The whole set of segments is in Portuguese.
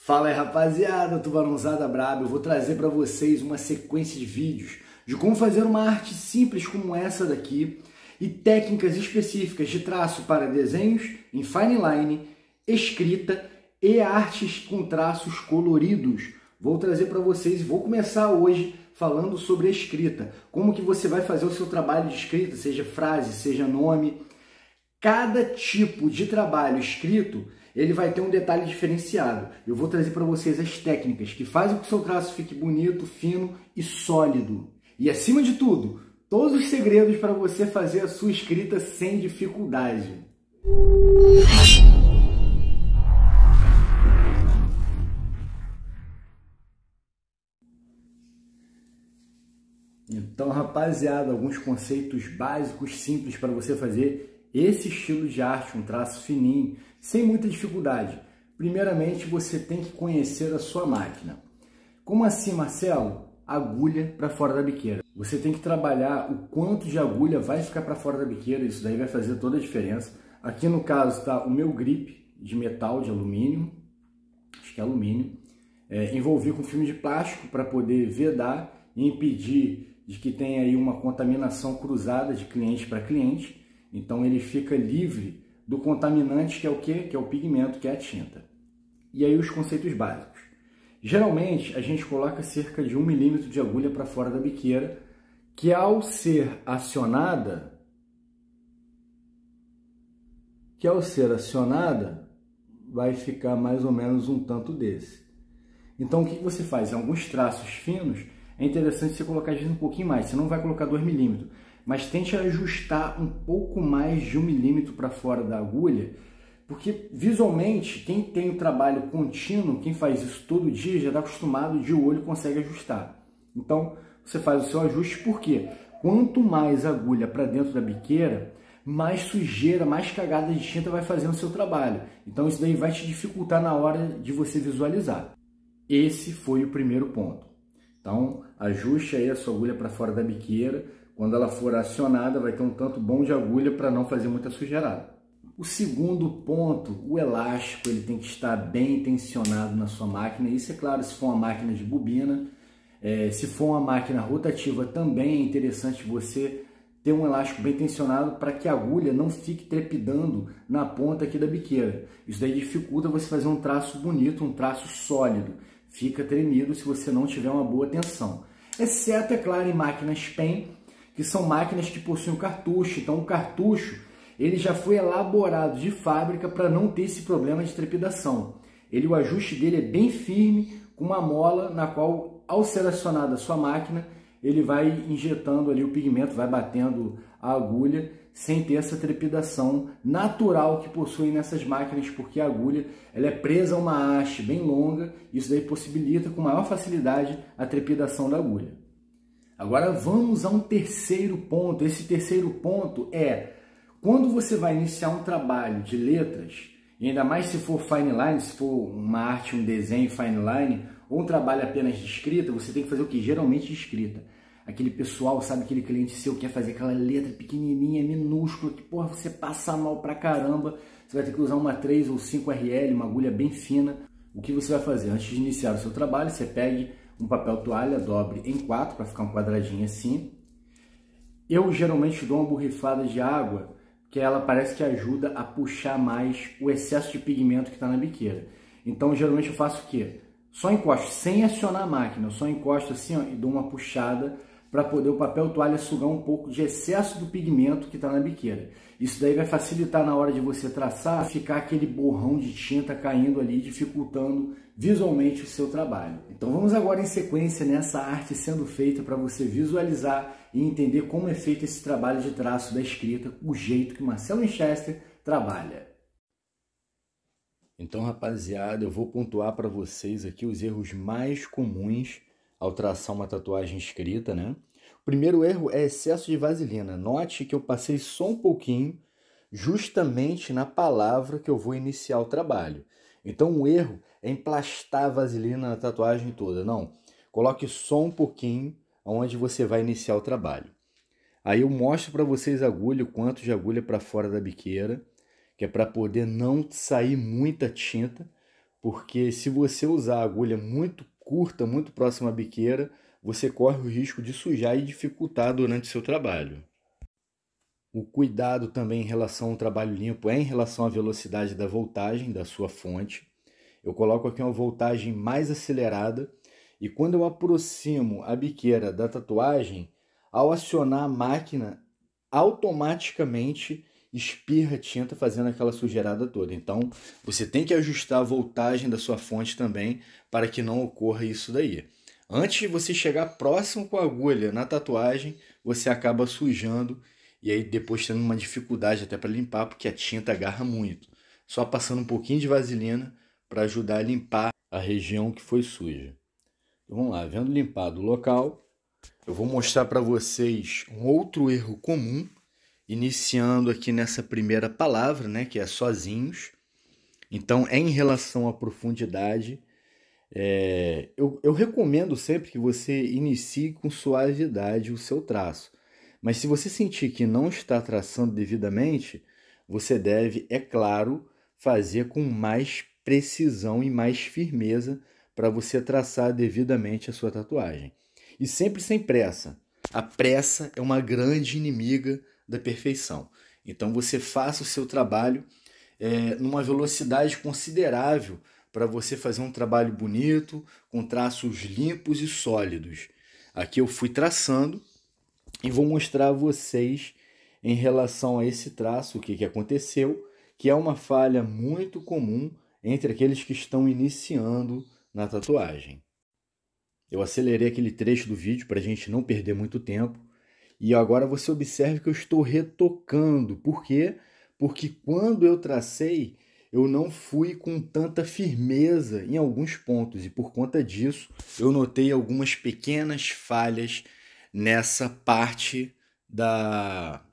Fala aí, rapaziada, Tubarãozada Braba. Eu vou trazer para vocês uma sequência de vídeos de como fazer uma arte simples como essa daqui e técnicas específicas de traço para desenhos em fine line, escrita e artes com traços coloridos. Vou trazer para vocês e vou começar hoje falando sobre a escrita. Como que você vai fazer o seu trabalho de escrita, seja frase, seja nome. Cada tipo de trabalho escrito, ele vai ter um detalhe diferenciado. Eu vou trazer para vocês as técnicas que fazem com que o seu traço fique bonito, fino e sólido. E acima de tudo, todos os segredos para você fazer a sua escrita sem dificuldade. Então, rapaziada, alguns conceitos básicos, simples para você fazer esse estilo de arte, um traço fininho, sem muita dificuldade. Primeiramente, você tem que conhecer a sua máquina. Como assim, Marcelo? Agulha para fora da biqueira. Você tem que trabalhar o quanto de agulha vai ficar para fora da biqueira, isso daí vai fazer toda a diferença. Aqui no caso está o meu grip de metal, de alumínio, acho que é alumínio. Envolvi com filme de plástico para poder vedar e impedir de que tenha aí uma contaminação cruzada de cliente para cliente. Então ele fica livre do contaminante, que é o quê? Que é o pigmento, que é a tinta. E aí os conceitos básicos. Geralmente a gente coloca cerca de 1 milímetro de agulha para fora da biqueira, que ao ser acionada, vai ficar mais ou menos um tanto desse. Então o que você faz? Em alguns traços finos, é interessante você colocar às vezes um pouquinho mais, você não vai colocar 2 milímetros, mas tente ajustar um pouco mais de 1 milímetro para fora da agulha, porque visualmente, quem tem o trabalho contínuo, quem faz isso todo dia, já está acostumado, de olho consegue ajustar. Então, você faz o seu ajuste, porque quanto mais agulha para dentro da biqueira, mais sujeira, mais cagada de tinta vai fazer no seu trabalho. Então, isso daí vai te dificultar na hora de você visualizar. Esse foi o primeiro ponto. Então, ajuste aí a sua agulha para fora da biqueira. Quando ela for acionada, vai ter um tanto bom de agulha para não fazer muita sujeirada. O segundo ponto, o elástico, ele tem que estar bem tensionado na sua máquina. Isso é claro, se for uma máquina de bobina. Se for uma máquina rotativa, também é interessante você ter um elástico bem tensionado para que a agulha não fique trepidando na ponta aqui da biqueira. Isso daí dificulta você fazer um traço bonito, um traço sólido. Fica tremido se você não tiver uma boa tensão. Exceto, é claro, em máquinas PEN, que são máquinas que possuem um cartucho. Então, o cartucho ele já foi elaborado de fábrica para não ter esse problema de trepidação. O ajuste dele é bem firme, com uma mola na qual, ao ser acionada a sua máquina, ele vai injetando ali o pigmento, vai batendo a agulha, sem ter essa trepidação natural que possuem nessas máquinas, porque a agulha ela é presa a uma haste bem longa, isso daí possibilita com maior facilidade a trepidação da agulha. Agora vamos a um terceiro ponto. Esse terceiro ponto é quando você vai iniciar um trabalho de letras, e ainda mais se for fine line, se for uma arte, um desenho fine line, ou um trabalho apenas de escrita, você tem que fazer o que? Geralmente de escrita. Aquele pessoal, sabe, aquele cliente seu que quer fazer aquela letra pequenininha, minúscula, que porra, você passa mal pra caramba, você vai ter que usar uma 3 ou 5 RL, uma agulha bem fina. O que você vai fazer? Antes de iniciar o seu trabalho, você pegue um papel toalha, dobre em 4 para ficar um quadradinho assim. Eu geralmente dou uma borrifada de água, que ela parece que ajuda a puxar mais o excesso de pigmento que está na biqueira. Então, geralmente eu faço o quê? Só encosto, sem acionar a máquina, eu só encosto assim, ó, e dou uma puxada para poder o papel toalha sugar um pouco de excesso do pigmento que está na biqueira. Isso daí vai facilitar na hora de você traçar, ficar aquele borrão de tinta caindo ali, dificultando visualmente o seu trabalho. Então vamos agora em sequência nessa arte sendo feita para você visualizar e entender como é feito esse trabalho de traço da escrita, o jeito que Marcelo Winchester trabalha. Então, rapaziada, eu vou pontuar para vocês aqui os erros mais comuns ao traçar uma tatuagem escrita, né? O primeiro erro é excesso de vaselina. Note que eu passei só um pouquinho justamente na palavra que eu vou iniciar o trabalho. Então, o erro é emplastar a vaselina na tatuagem toda. Não, coloque só um pouquinho onde você vai iniciar o trabalho. Aí eu mostro para vocês a agulha, o quanto de agulha para fora da biqueira, que é para poder não sair muita tinta, porque se você usar a agulha muito curta, muito próxima à biqueira, você corre o risco de sujar e dificultar durante o seu trabalho. O cuidado também em relação ao trabalho limpo é em relação à velocidade da voltagem da sua fonte. Eu coloco aqui uma voltagem mais acelerada e quando eu aproximo a biqueira da tatuagem, ao acionar a máquina, automaticamente espirra tinta fazendo aquela sujeirada toda. Então, você tem que ajustar a voltagem da sua fonte também para que não ocorra isso daí. Antes de você chegar próximo com a agulha na tatuagem, você acaba sujando e aí depois tendo uma dificuldade até para limpar, porque a tinta agarra muito. Só passando um pouquinho de vaselina para ajudar a limpar a região que foi suja. Então, vamos lá, vendo limpado o local, eu vou mostrar para vocês um outro erro comum, iniciando aqui nessa primeira palavra, né, que é sozinhos. Então, é em relação à profundidade. Eu recomendo sempre que você inicie com suavidade o seu traço. Mas se você sentir que não está traçando devidamente, você deve, é claro, fazer com mais precisão e mais firmeza para você traçar devidamente a sua tatuagem. E sempre sem pressa. A pressa é uma grande inimiga da perfeição. Então você faça o seu trabalho numa velocidade considerável para você fazer um trabalho bonito, com traços limpos e sólidos. Aqui eu fui traçando e vou mostrar a vocês em relação a esse traço o que aconteceu, que é uma falha muito comum entre aqueles que estão iniciando na tatuagem. Eu acelerei aquele trecho do vídeo para a gente não perder muito tempo. E agora você observe que eu estou retocando. Por quê? Porque quando eu tracei, eu não fui com tanta firmeza em alguns pontos. E por conta disso, eu notei algumas pequenas falhas nessa parte da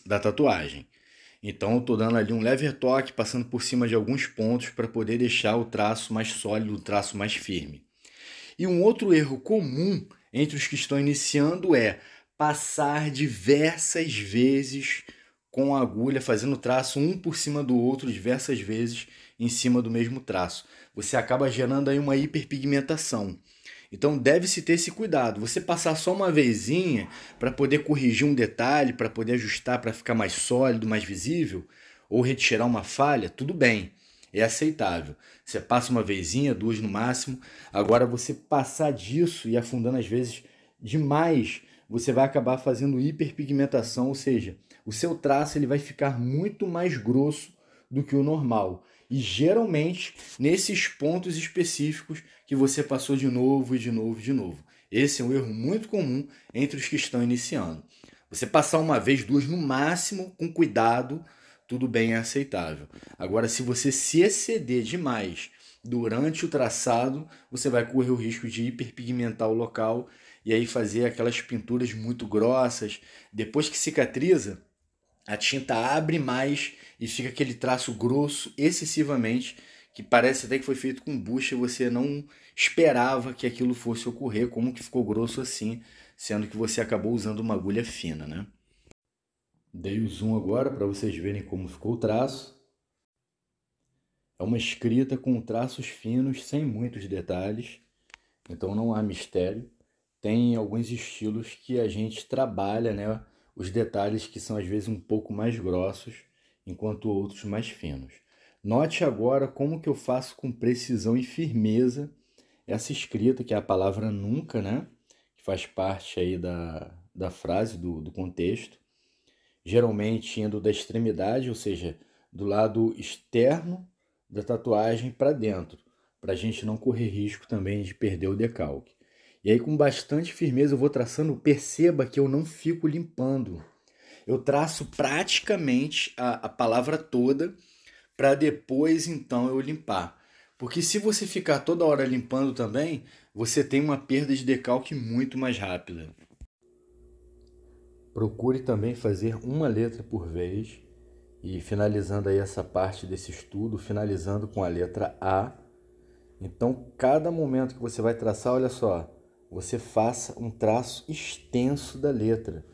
tatuagem. Então eu estou dando ali um leve retoque, passando por cima de alguns pontos para poder deixar o traço mais sólido, o traço mais firme. E um outro erro comum entre os que estão iniciando é passar diversas vezes com a agulha, fazendo traço um por cima do outro diversas vezes em cima do mesmo traço. Você acaba gerando aí uma hiperpigmentação. Então deve-se ter esse cuidado. Você passar só uma vezinha para poder corrigir um detalhe, para poder ajustar para ficar mais sólido, mais visível, ou retirar uma falha, tudo bem, é aceitável. Você passa uma vezinha, duas no máximo. Agora você passar disso e afundando às vezes demais, você vai acabar fazendo hiperpigmentação, ou seja, o seu traço ele vai ficar muito mais grosso do que o normal. E geralmente nesses pontos específicos que você passou de novo e de novo e de novo. Esse é um erro muito comum entre os que estão iniciando. Você passar uma vez, duas no máximo, com cuidado, tudo bem, é aceitável. Agora, se você se exceder demais durante o traçado, você vai correr o risco de hiperpigmentar o local e aí fazer aquelas pinturas muito grossas. Depois que cicatriza, a tinta abre mais e fica aquele traço grosso excessivamente, que parece até que foi feito com bucha e você não esperava que aquilo fosse ocorrer, como que ficou grosso assim, sendo que você acabou usando uma agulha fina, né? Dei o zoom agora para vocês verem como ficou o traço. É uma escrita com traços finos, sem muitos detalhes, então não há mistério. Tem alguns estilos que a gente trabalha, né, os detalhes que são às vezes um pouco mais grossos, enquanto outros mais finos. Note agora como que eu faço com precisão e firmeza essa escrita, que é a palavra nunca, né, que faz parte aí da frase, do contexto. Geralmente indo da extremidade, ou seja, do lado externo da tatuagem para dentro, para a gente não correr risco também de perder o decalque. E aí com bastante firmeza eu vou traçando, perceba que eu não fico limpando. Eu traço praticamente a palavra toda para depois então eu limpar. Porque se você ficar toda hora limpando também, você tem uma perda de decalque muito mais rápida. Procure também fazer uma letra por vez e finalizando aí essa parte desse estudo, finalizando com a letra A. Então, cada momento que você vai traçar, olha só, você faça um traço extenso da letra.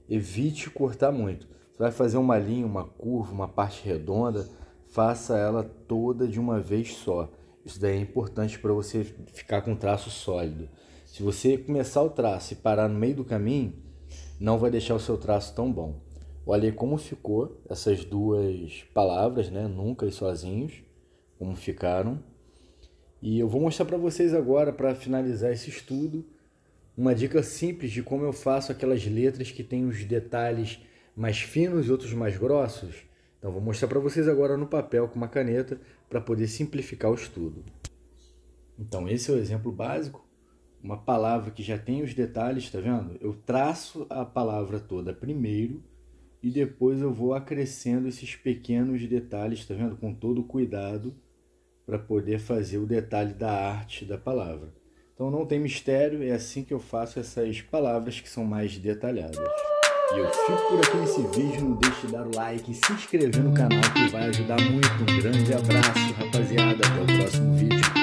Evite cortar muito. Você vai fazer uma linha, uma curva, uma parte redonda, faça ela toda de uma vez só. Isso daí é importante para você ficar com um traço sólido. Se você começar o traço e parar no meio do caminho, não vai deixar o seu traço tão bom. Olha aí como ficou essas duas palavras, né? Nunca e sozinhos, como ficaram. E eu vou mostrar para vocês agora, para finalizar esse estudo, uma dica simples de como eu faço aquelas letras que têm os detalhes mais finos e outros mais grossos. Então vou mostrar para vocês agora no papel com uma caneta para poder simplificar o estudo. Então esse é o exemplo básico, uma palavra que já tem os detalhes, tá vendo? Eu traço a palavra toda primeiro e depois eu vou acrescendo esses pequenos detalhes, tá vendo? Com todo cuidado para poder fazer o detalhe da arte da palavra. Então não tem mistério, é assim que eu faço essas palavras que são mais detalhadas. E eu fico por aqui nesse vídeo, não deixe de dar o like e se inscrever no canal que vai ajudar muito. Um grande abraço, rapaziada, até o próximo vídeo.